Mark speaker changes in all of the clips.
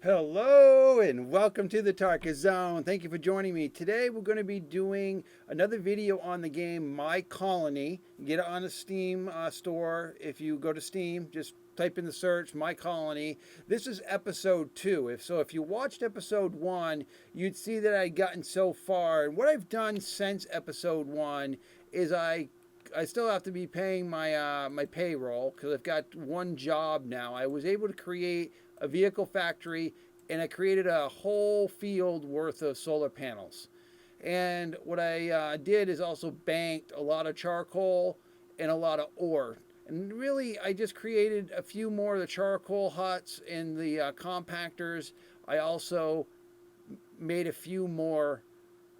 Speaker 1: Hello and welcome to the Tarkis Zone. Thank you for joining me. Today we're going to be doing another video on the game My Colony. You get it on the Steam store. If you go to Steam, just type in the search My Colony. This is episode 2. If you watched episode 1, you'd see that I'd gotten so far. And what I've done since episode 1 is I still have to be paying my payroll because I've got one job now. I was able to create a vehicle factory and I created a whole field worth of solar panels. And what I did is also banked a lot of charcoal and a lot of ore. And really, I just created a few more of the charcoal huts and the compactors. I also made a few more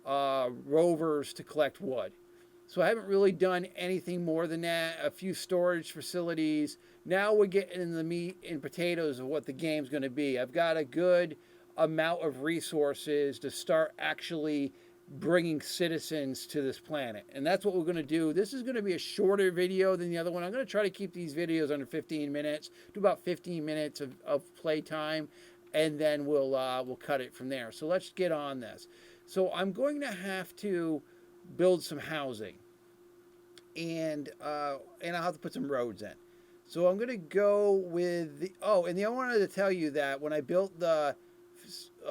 Speaker 1: rovers to collect wood. So I haven't really done anything more than that. A few storage facilities. Now we're getting in the meat and potatoes of what the game's going to be. I've got a good amount of resources to start actually bringing citizens to this planet. And that's what we're going to do. This is going to be a shorter video than the other one. I'm going to try to keep these videos under 15 minutes, do about 15 minutes of play time, and then we'll cut it from there. So let's get on this. So I'm going to have to build some housing, and I'll have to put some roads in. So I'm gonna go with the I wanted to tell you that when I built the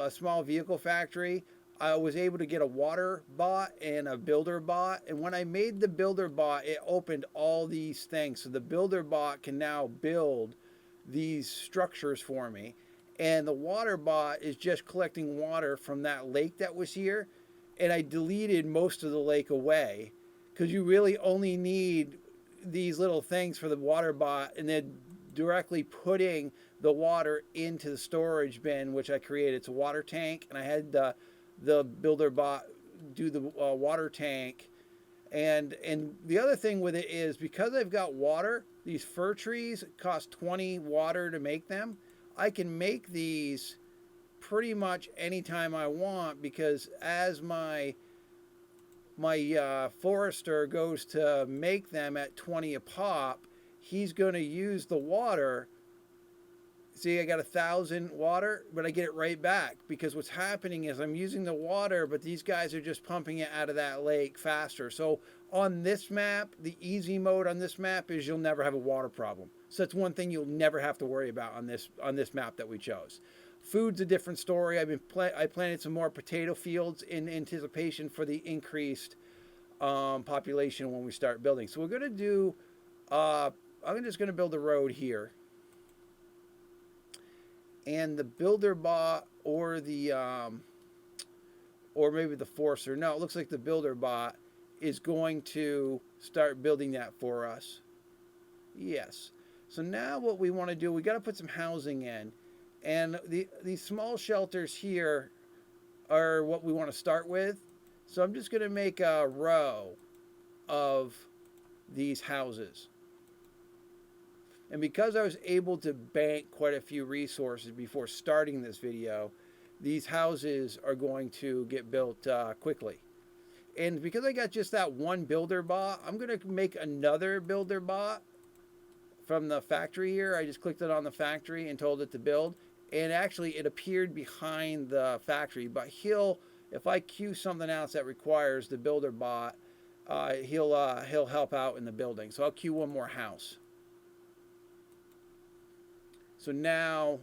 Speaker 1: small vehicle factory, I was able to get a water bot and a builder bot. And when I made the builder bot, it opened all these things. So the builder bot can now build these structures for me. And the water bot is just collecting water from that lake that was here. And I deleted most of the lake away because you really only need these little things for the water bot, and then directly putting the water into the storage bin, which I created. It's a water tank, and I had the builder bot do the water tank. And the other thing with it is because I've got water, these fir trees cost 20 water to make them. I can make these pretty much anytime I want, because as my forester goes to make them at 20 a pop, he's going to use the water. See, I got 1,000 water, but I get it right back because what's happening is I'm using the water, but these guys are just pumping it out of that lake faster. So on this map, the easy mode on this map is you'll never have a water problem. So that's one thing you'll never have to worry about on this map that we chose. Food's a different story. I planted some more potato fields in anticipation for the increased population when we start building. So we're going to do, I'm just going to build a road here. And the builder bot or or maybe the forester. No, it looks like the builder bot is going to start building that for us. Yes. So now what we want to do, we got to put some housing in. And these small shelters here are what we want to start with. So I'm just going to make a row of these houses. And because I was able to bank quite a few resources before starting this video, these houses are going to get built quickly. And because I got just that one builder bot, I'm going to make another builder bot from the factory here. I just clicked it on the factory and told it to build. And actually it appeared behind the factory, but if I queue something else that requires the builder bot, he'll help out in the building. So I'll queue one more house. So now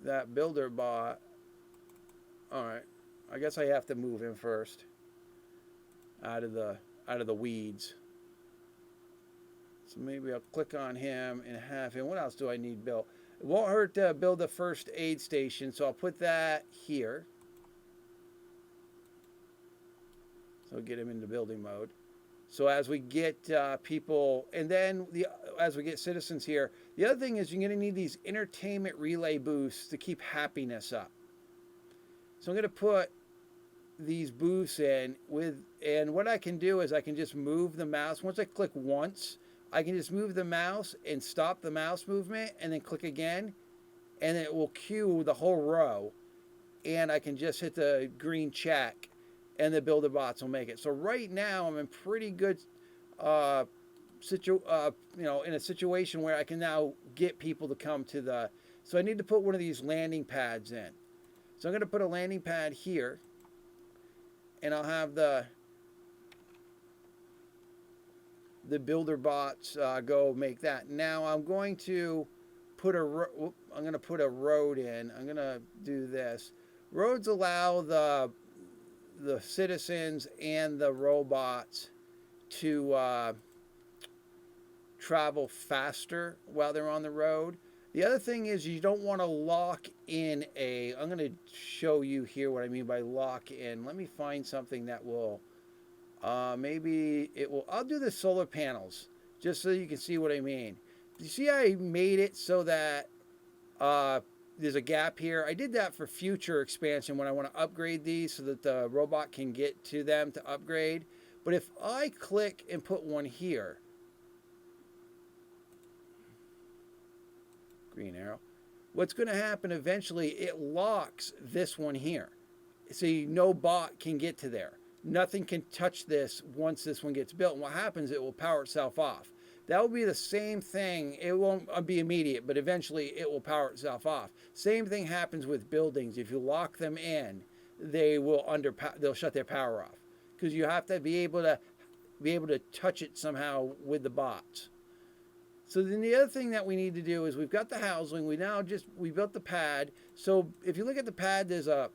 Speaker 1: that builder bot, all right, I guess I have to move him first out of the weeds. So maybe I'll click on him and have him. What else do I need built? It won't hurt to build a first aid station, so I'll put that here. So get him into building mode. So as we get people, and then as we get citizens here, the other thing is you're going to need these entertainment relay booths to keep happiness up. So I'm going to put these booths in and what I can do is I can just move the mouse. Once I click once, I can just move the mouse and stop the mouse movement and then click again, and it will queue the whole row. And I can just hit the green check and the builder bots will make it. So right now I'm in pretty good in a situation where I can now get people to come to the. So I need to put one of these landing pads in. So I'm going to put a landing pad here, and I'll have the builder bots go make that. Now I'm going to put a road in. I'm going to do this. Roads allow the citizens and the robots to travel faster while they're on the road. The other thing is you don't want to lock in I'm going to show you here what I mean by lock in. Let me find something that will, maybe it will, I'll do the solar panels just so you can see what I mean. You see I made it so that there's a gap here. I did that for future expansion when I want to upgrade these so that the robot can get to them to upgrade. But if I click and put one here, green arrow, what's going to happen eventually, it locks this one here. So no bot can get to there. Nothing can touch this once this one gets built. And what happens, it will power itself off. That will be the same thing. It won't be immediate, but eventually it will power itself off. Same thing happens with buildings. If you lock them in, they'll shut their power off because you have to be able to touch it somehow with the bots. So then the other thing that we need to do is we've got the housing. We built the pad. So if you look at the pad, there's a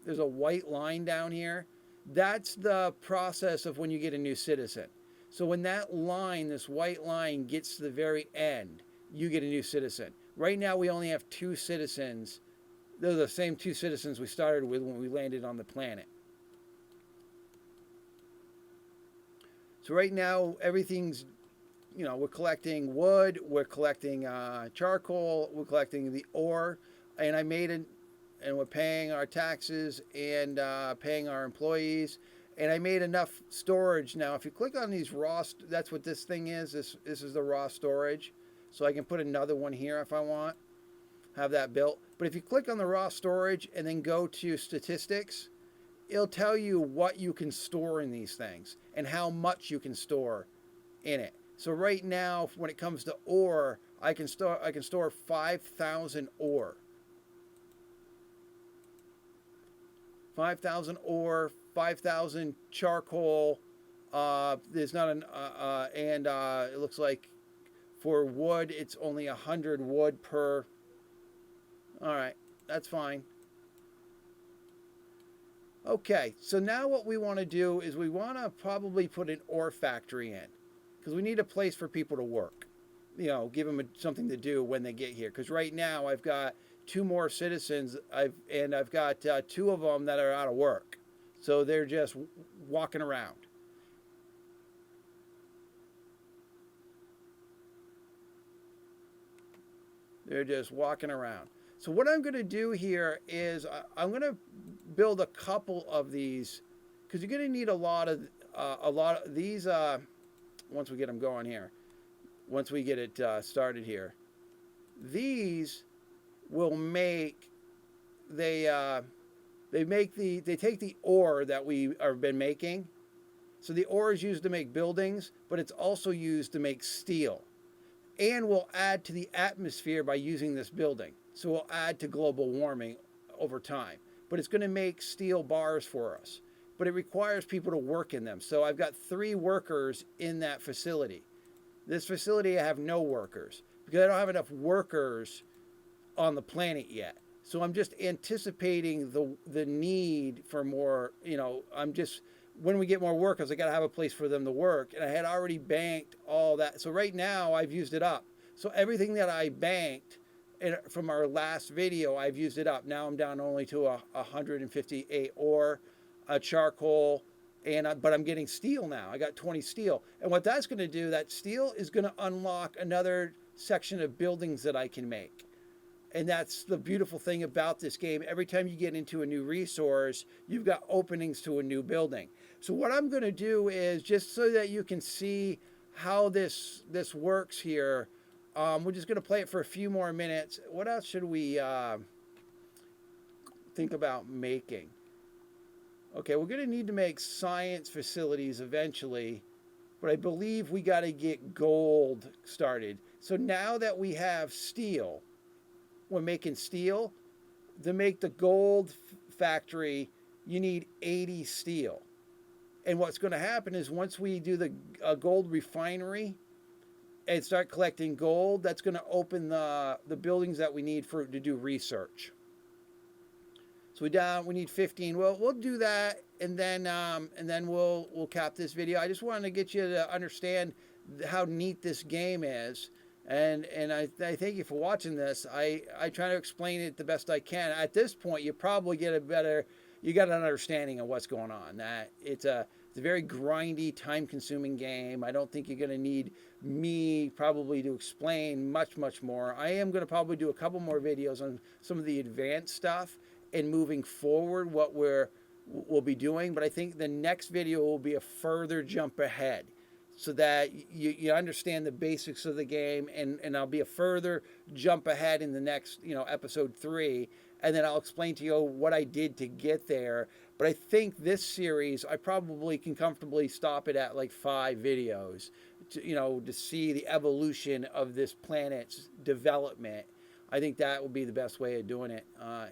Speaker 1: white line down here. That's the process of when you get a new citizen. So when that line, this white line, gets to the very end, you get a new citizen. Right now we only have 2 citizens. They're the same 2 citizens we started with when we landed on the planet. So right now everything's, we're collecting wood, we're collecting charcoal, we're collecting the ore, and and we're paying our taxes and paying our employees. And I made enough storage. Now, if you click on these that's what this thing is. This is the raw storage. So I can put another one here if I want, have that built. But if you click on the raw storage and then go to statistics, it'll tell you what you can store in these things and how much you can store in it. So right now, when it comes to ore, I can store 5,000 ore. 5,000 ore, 5,000 charcoal. There's not and it looks like for wood, it's only 100 wood per. All right, that's fine. Okay, so now what we want to do is we want to probably put an ore factory in because we need a place for people to work. Give them something to do when they get here. Because right now I've got 2 more citizens. I've got 2 of them that are out of work, so they're just walking around. They're just walking around. So what I'm going to do here is I'm going to build a couple of these because you're going to need a lot of these once we get them going here. Once we get it started here, these will make they take the ore that we have been making. So the ore is used to make buildings, but it's also used to make steel, and will add to the atmosphere by using this building. So we'll add to global warming over time. But it's going to make steel bars for us. But it requires people to work in them. So I've got 3 workers in that facility. This facility, I have no workers because I don't have enough workers on the planet yet. So I'm just anticipating the need for more, when we get more workers, I got to have a place for them to work. And I had already banked all that. So right now I've used it up. So everything that I banked from our last video, I've used it up. Now I'm down only to 158 ore, charcoal, but I'm getting steel now. I got 20 steel. And what that's going to do, that steel is going to unlock another section of buildings that I can make. And that's the beautiful thing about this game. Every time you get into a new resource, you've got openings to a new building. So what I'm going to do is, just so that you can see how this works here, we're just going to play it for a few more minutes. What else should we think about making? Okay, we're going to need to make science facilities eventually. but I believe we got to get gold started. So now that we have steel, we're making steel. To make the gold factory, you need 80 steel. And what's going to happen is once we do the gold refinery and start collecting gold, that's going to open the buildings that we need to do research. So we need 15. Well, we'll do that, and then we'll cap this video. I just wanted to get you to understand how neat this game is, and I thank you for watching this. I try to explain it the best I can. At this point, you probably got an understanding of what's going on. That it's a very grindy, time-consuming game. I don't think you're going to need me probably to explain much more. I am going to probably do a couple more videos on some of the advanced stuff and moving forward what we'll be doing. But I think the next video will be a further jump ahead so that you understand the basics of the game, and I'll be a further jump ahead in the next, episode 3. And then I'll explain to you what I did to get there. But I think this series, I probably can comfortably stop it at like 5 videos to see the evolution of this planet's development. I think that would be the best way of doing it. I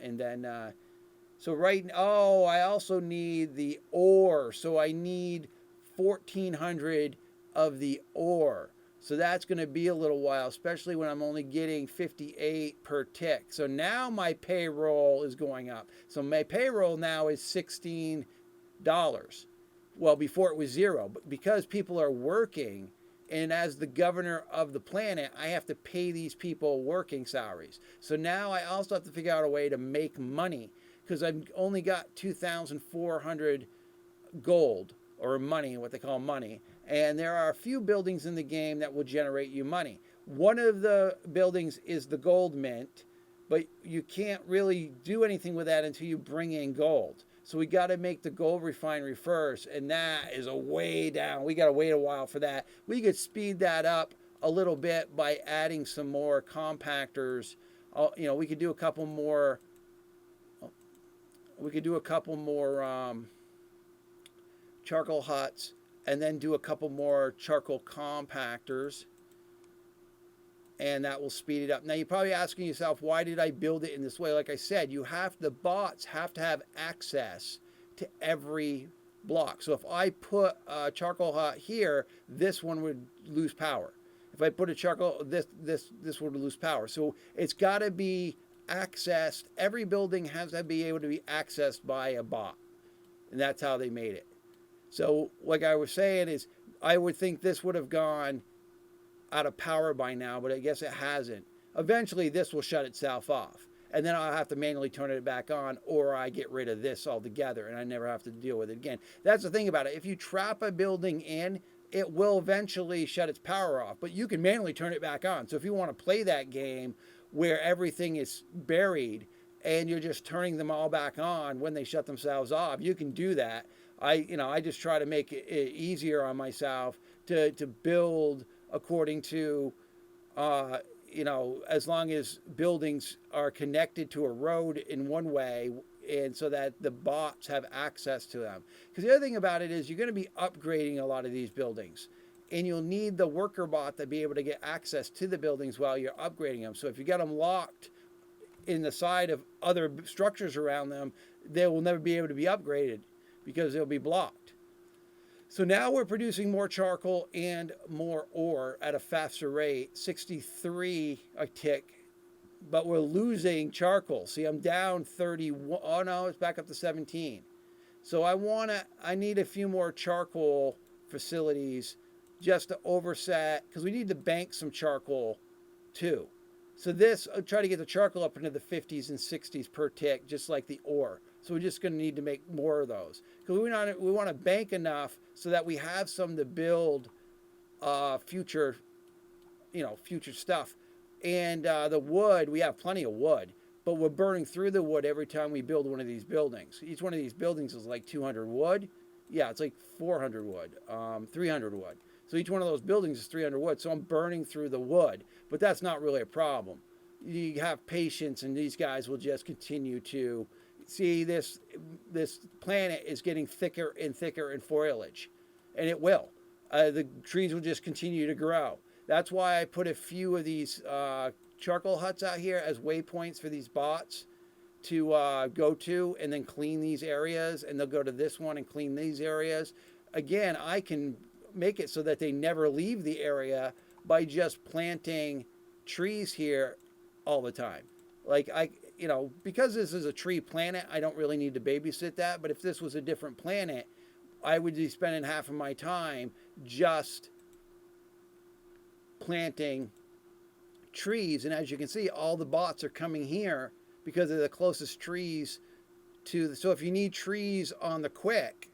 Speaker 1: also need the ore. So I need 1,400 of the ore. So that's going to be a little while, especially when I'm only getting 58 per tick. So now my payroll is going up. So my payroll now is $16. Well, before it was 0, but because people are working, and as the governor of the planet, I have to pay these people working salaries. So now I also have to figure out a way to make money, because I've only got 2,400 gold, or money, what they call money. And there are a few buildings in the game that will generate you money. One of the buildings is the gold mint, but you can't really do anything with that until you bring in gold. So we got to make the gold refinery first, and that is a way down. We got to wait a while for that. We could speed that up a little bit by adding some more compactors. We could do a couple more. We could do a couple more charcoal huts, and then do a couple more charcoal compactors, and that will speed it up. Now you're probably asking yourself, why did I build it in this way? Like I said, the bots have to have access to every block. So if I put a charcoal hut here, this one would lose power. If I put a charcoal, this would lose power. So it's got to be accessed. Every building has to be able to be accessed by a bot, and that's how they made it. So like I was saying is, I would think this would have gone out of power by now, but I guess it hasn't. Eventually this will shut itself off, and then I'll have to manually turn it back on, or I get rid of this altogether and I never have to deal with it again. That's the thing about it. If you trap a building in, it will eventually shut its power off, but you can manually turn it back on. So if you want to play that game where everything is buried and you're just turning them all back on when they shut themselves off, you can do that. I just try to make it easier on myself to build according to, as long as buildings are connected to a road in one way, and so that the bots have access to them. Because the other thing about it is you're going to be upgrading a lot of these buildings, and you'll need the worker bot to be able to get access to the buildings while you're upgrading them. So if you got them locked in the side of other structures around them, they will never be able to be upgraded, because they'll be blocked. So now we're producing more charcoal and more ore at a faster rate, 63 a tick, but we're losing charcoal. See, I'm down 31. Oh no, it's back up to 17. So I need a few more charcoal facilities just to overset, because we need to bank some charcoal too. So I'll try to get the charcoal up into the 50s and 60s per tick, just like the ore. So we're just going to need to make more of those, because we want to bank enough so that we have some to build future stuff. And the wood, we have plenty of wood, but we're burning through the wood every time we build one of these buildings. Each one of these buildings is like 200 wood. Yeah, it's like 400 wood, 300 wood. So each one of those buildings is 300 wood. So I'm burning through the wood, but that's not really a problem. You have patience, and these guys will just continue to see this planet is getting thicker and thicker in foliage, and it will. the trees will just continue to grow. That's why I put a few of these charcoal huts out here as waypoints for these bots to go to and then clean these areas, and they'll go to this one and clean these areas. Again, I can make it so that they never leave the area by just planting trees here all the time. Like because this is a tree planet, I don't really need to babysit that. But if this was a different planet, I would be spending half of my time just planting trees. And as you can see, all the bots are coming here because they're the closest trees to so if you need trees on the quick,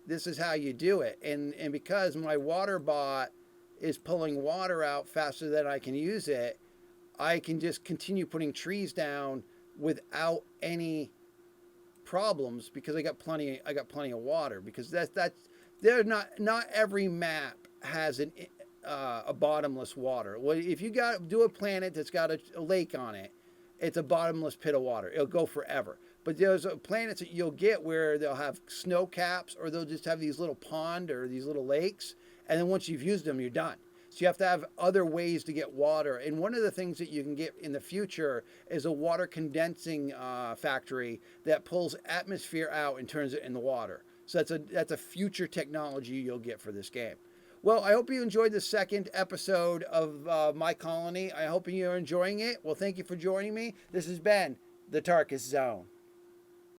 Speaker 1: this is how you do it. And because my water bot is pulling water out faster than I can use it, I can just continue putting trees down without any problems because I got plenty of water. Because that's they're not every map has a bottomless water. Well, if you do a planet that's got a lake on it, it's a bottomless pit of water. It'll go forever. But there's planets that you'll get where they'll have snow caps, or they'll just have these little pond or these little lakes, and then once you've used them, you're done. So you have to have other ways to get water. And one of the things that you can get in the future is a water condensing factory that pulls atmosphere out and turns it into water. So that's a future technology you'll get for this game. Well, I hope you enjoyed the second episode of My Colony. I hope you're enjoying it. Well, thank you for joining me. This has been the Tarkis Zone.